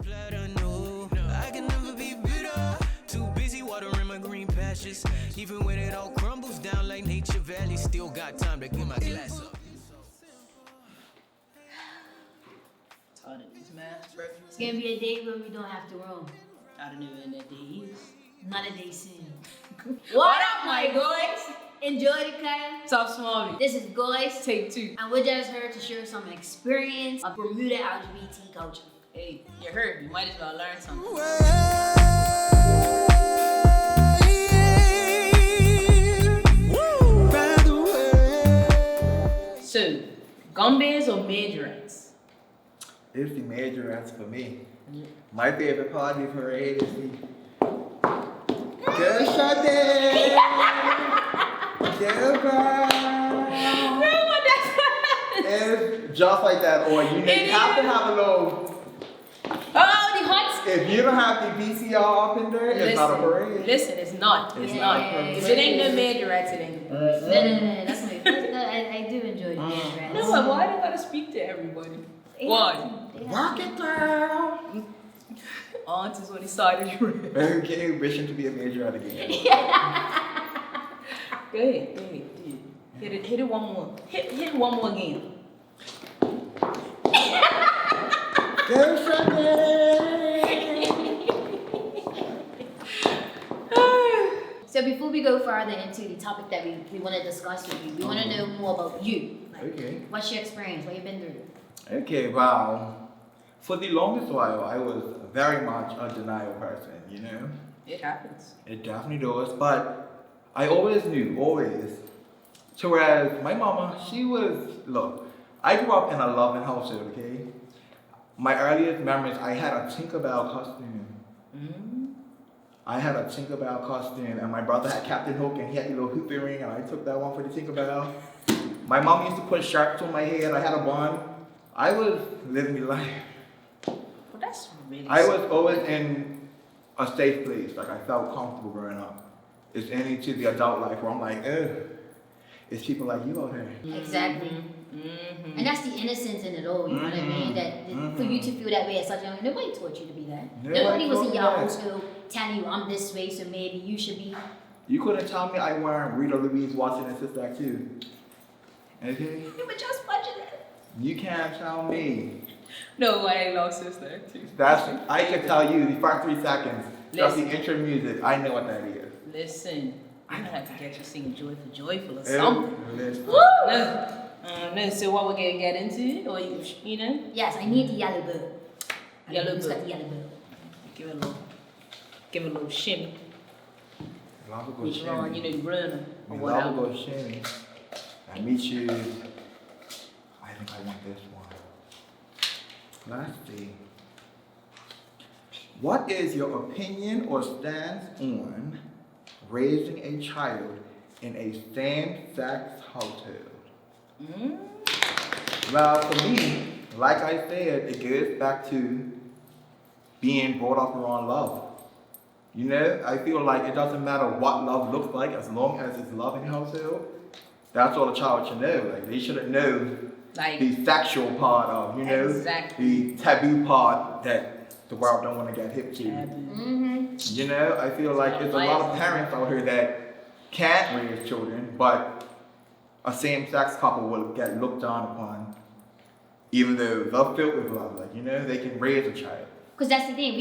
I can never be bitter. Too busy watering my green pastures. Even when it all crumbles down like Nature Valley, still got time to get my glass up. Tired of these man. It's gonna be a day where we don't have to roam. I don't know when that day is. Not a day soon. What up, my guys? Enjoy the class. Stop smiling. This is Goyz. Take 2. And we're just here to share some experience of Bermuda LGBT culture. Hey, you heard. You might as well learn something. So, gumbas or majorettes? It's the majorettes for me. My favorite party parade is the Good Sunday! Good girl! It's just like that, or you have to have a little. Oh, the hot. If you don't have the VCR up in there, it's not a parade. Listen, it's not. It's not. If it ain't no majorettes, it ain't. No. That's my. I do enjoy the majorettes. No, but why do I gotta speak to everybody? Why? Rock it, girl! Aunt is on the side of you. Okay, wishing to be a majorette again. Go ahead. Hit it one more. Hit it one more again. Good Sunday! So before we go further into the topic that we want to discuss with you, we want to know more about you. Like, Okay. what's your experience? What you've been through? Okay, wow. For the longest while, I was very much a denial person, you know? It happens. It definitely does, but I always knew, always. So whereas my mama, she was, look, I grew up in a loving household, okay? My earliest memories, I had a Tinkerbell costume. I had a Tinkerbell costume, and my brother had Captain Hook, and he had the little hoop earring, and I took that one for the Tinkerbell. My mom used to put sharps on my head, I had a bun. I was living the life. Well, that's really I was always in a safe place, like I felt comfortable growing up. It's into the adult life where I'm like, ugh, it's people like you out here. Exactly. And that's the innocence in it all, you know what I mean? That for you to feel that way at such a young age, nobody taught you to be that. Nobody was in your household telling you I'm this way, so maybe you should be. You couldn't tell me I weren't Rita Louise watching and Sister Act too. Okay? You were just watching it. You can't tell me. No, I ain't lost sister too. That's I can tell you the first 3 seconds. Just the Listen. intro music. I know what that is. Listen, I'm gonna have to get you singing Joyful or something. Listen. No, so what we're gonna get into, or you know? Yes, I need the yellow bird. Yellow Who's bird. got the yellow bird? Give it a little shimmy. Lava go Which one, shimmy. you know, runner or Lava whatever. go shimmy. I meet you. I think I want this one. Let's see. What is your opinion or stance on raising a child in a same-sex household? Well, for me, like I said, it goes back to being brought up around love. You know, I feel like it doesn't matter what love looks like as long as it's love in the household. That's all a child should know. Like, they shouldn't know Like, the sexual part of, you know, Exactly. the taboo part that the world don't want to get hip to. You know, I feel like there's a lot of parents out here that can't raise children, but a same-sex couple will get looked down upon, even though they're filled with love. Like, you know, they can raise a child. Because that's the thing,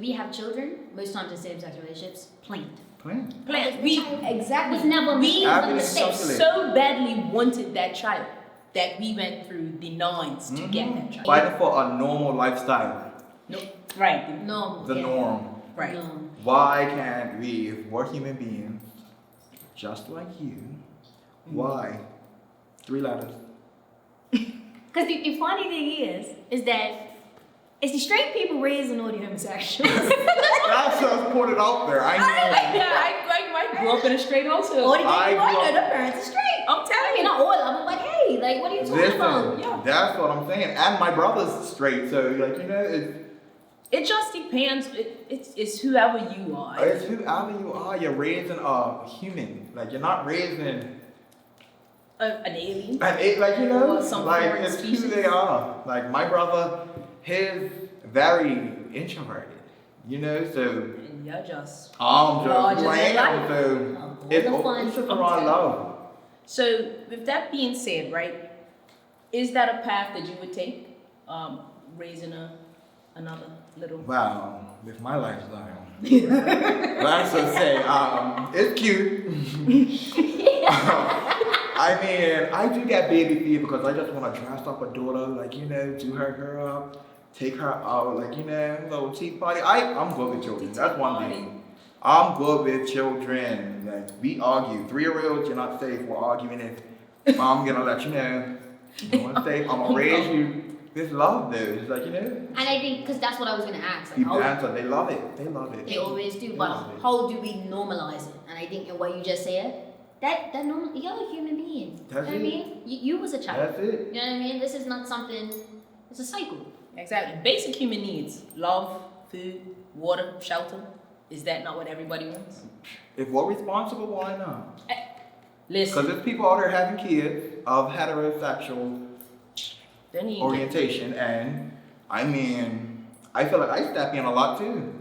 we have children, most times in same-sex relationships, planned. Plans. We exactly. Was never we made a mistake. so badly wanted that child that we went through the nines to get that child. Fighting for a normal lifestyle, No, right. No. the norm. Right. No. Why can't we, if we're human beings, just like you, why? 3 letters. Because the funny thing is that it's the straight people raising all the homosexuals. That's just put it out there. I I grew up in a straight household. All the people I I grew know, up- their parents are straight. I'm I telling mean, you. not all of them, but hey, like, what are you talking about? Listen, Yeah. that's what I'm saying. And my brother's straight, so like, you know, It just depends. It's whoever you are. it's whoever you are. You're raising a human. Like, you're not raising An alien. like, you know, Or some like foreign it's species. who they are. Like my brother, his very introverted. You know, so And you're just I'm larger just than playing. life. So Oh, it's the fun. always just around love. So with that being said, right, is that a path that you would take? Raising another little Wow, with my lifestyle. That's to say, it's cute. I mean, I do get baby fever because I just want to dress up a daughter, like, you know, do her hair up, take her out, like, you know, little tea party. I'm good with children. That's one thing. I'm good with children. Like, we argue. 3-year-olds, you're not safe. We're arguing if I'm gonna let you know. I'm gonna raise you. This love, though. It's like, you know. And I think, because that's what I was going to ask. Like, People how, answer, they love it. They love it. they always do, They but love it. how do we normalize it? And I think in what you just said, that normal, you're a human being. That's you know what I it. mean? You was a child. That's it. You know what I mean? This is not something, it's a cycle. exactly basic human needs: love, food, water, shelter. Is that not what everybody wants? If we're responsible, why not? Listen, Because there's people out there having kids of heterosexual then you orientation, and I mean, I feel like I step in a lot too.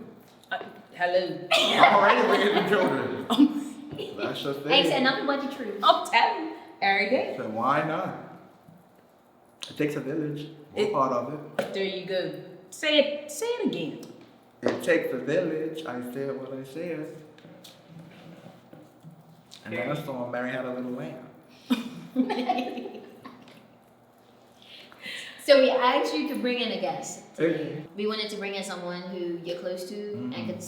hello. I'm already raising children. That's just I ain't said it. nothing but the truth. I'm telling you, every day. So why not? It takes a village. We're part of it. There you go. Say it again. It takes a village. I said what I said. And then I saw Mary had a little lamb. So we asked you to bring in a guest. Okay. We wanted to bring in someone who you're close to and could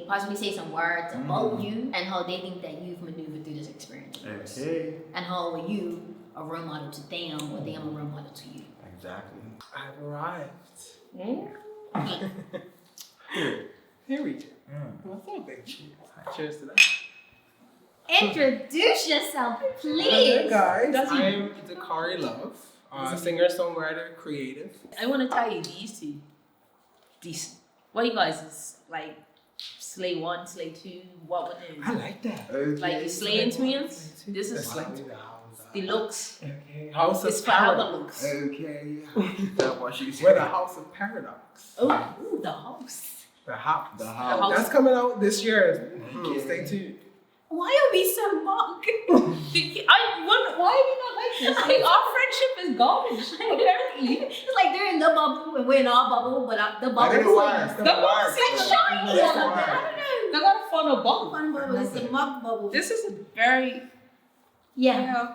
possibly say some words about you and how they think that you've maneuvered through this experience. Okay. And how are you a role model to them or them a role model to you. Exactly. I've arrived. Mm. Here we go. What's up, big cheers? Cheers to that. Introduce yourself, Hey please. guys, Does he- I'm Dakari Love, singer, songwriter, creative. I want to tell you these. What you guys is like? Slay 1, Slay 2. What would it? I like that. Okay. Like you slaying twins. This is like the looks. okay. House It's of for our Paradox. looks. Okay. That's what she We're said. the House of Paradox. Oh, ooh, the house. The house. The house. That's coming out this year. Stay tuned. Why are we so mock? Why are we not like this? Like, our friendship is garbage. Apparently, It's like they're in the bubble and we're in our bubble, but the bubble I didn't is lie. like the bubble is shiny. Yeah, I don't know. They got a fun of bubble. fun bubble. It's the mug bubble. This is a very Yeah.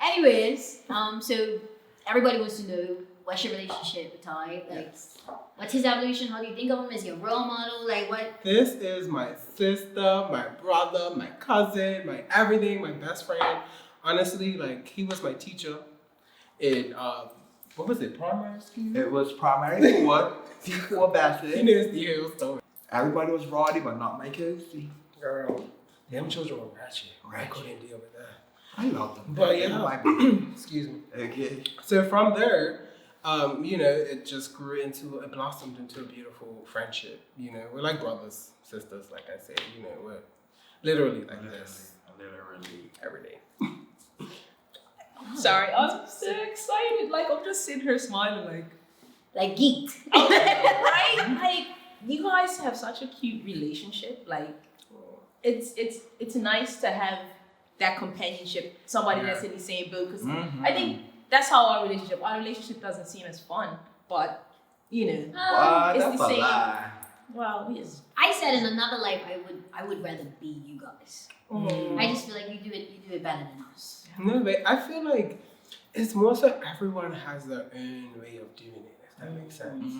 Anyways, so everybody wants to know what's your relationship with Ty? Like, what's his evolution? How do you think of him? Is he a role model? Like, what? This is my sister, my brother, my cousin, my everything, my best friend. Honestly, like he was my teacher in what was it, primary school? It was primary for what? T4 He Bassett. knows the whole story. Everybody was rowdy, but not my kids. Girl, them children were ratchet. I Ratchet. couldn't deal with that. I love them. But They're yeah. my baby. Excuse me. Okay. So from there, you know, it just it blossomed into a beautiful friendship. You know, we're like brothers, sisters, like I said. You know, we're literally like this Literally. every day. sorry. I'm so excited. Like I'm just sitting here smiling, Like geeked. right? Like you guys have such a cute relationship. Like it's nice to have that companionship, somebody that's in the same boat. Because I think that's how our relationship doesn't seem as fun, but you know, What? it's That's the a same. lie. Well, yes. I said in another life, I would rather be you guys. I just feel like you do it better than us. No, but I feel like it's more so everyone has their own way of doing it, if that makes sense.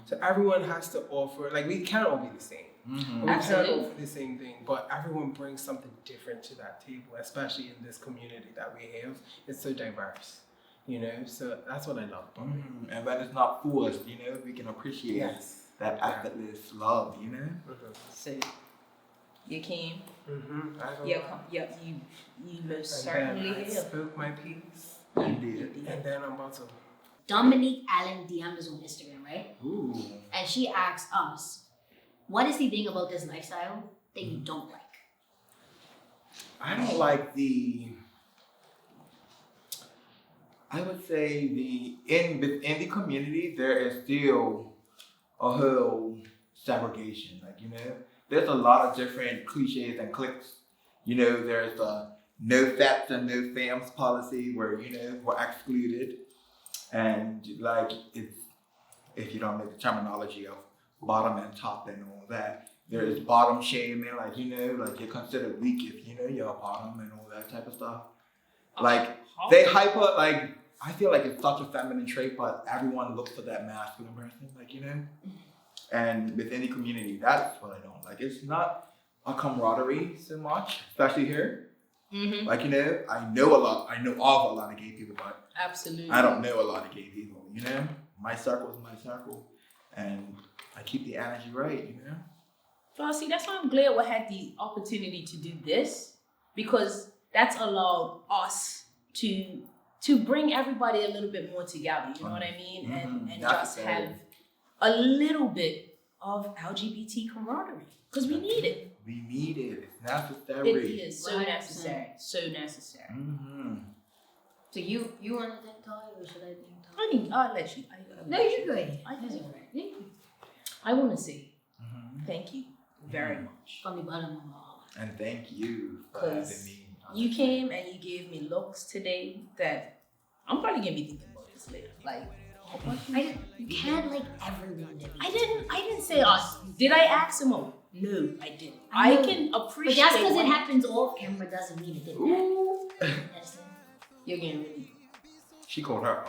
So everyone has to offer, like we can't all be the same. We can't Absolutely. offer the same thing, but everyone brings something different to that table, especially in this community that we have. It's so diverse, you know? So that's what I love about it. And when it's not forced, you know, we can appreciate Yes. that effortless love, you know? So you came. Mm-hmm. You most And then certainly I have. spoke my piece, Indeed. and then I'm about to. Dominique Allen DM'd us on Instagram, right? Ooh. And she asked us, what is the thing about this lifestyle that you don't like? I don't like I would say within the community, there is still a whole segregation. Like, there's a lot of different cliches and cliques. There's the no fats and no fams policy where, we're excluded. And like, it's, if you don't know the terminology of bottom and top and all that, there's bottom shaming, like, like you're considered weak if, you're a bottom and all that type of stuff. Like, they hyper, like, I feel like it's such a feminine trait, but everyone looks for that masculine person, like, and with any community, that's what I don't like. It's not a camaraderie so much, especially here. Mm-hmm. Like, I know of a lot of gay people, but Absolutely. I don't know a lot of gay people, My circle is my circle, and I keep the energy right, Well, see, that's why I'm glad we had the opportunity to do this, because that's allowed us to bring everybody a little bit more together, you know what I mean? And just have a little bit of LGBT camaraderie, because we need it. We need it. It's necessary. It is so 100%. necessary. So necessary. Mm-hmm. So you want to think, Toy, or should I think, Toy? I'll let you. No, you go ahead. I That's think- all right. Thank you. I want to say thank you very much. From the bottom of my heart. And thank you for having 'Cause me. You came and you gave me looks today that I'm probably gonna be thinking about this later. Like, You can't like everyone to be. I didn't say us. Did I ask him out? No, I didn't. I I know. can But appreciate. just because it what- happens off camera doesn't mean it didn't happen. Ooh, That's it. you're getting really. She called her,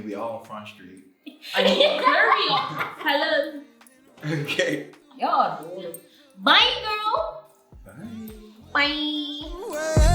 we all on Front Street. I mean, hurry. Hello. Okay. Y'all adorable. Bye, girl. Bye. Bye. Well,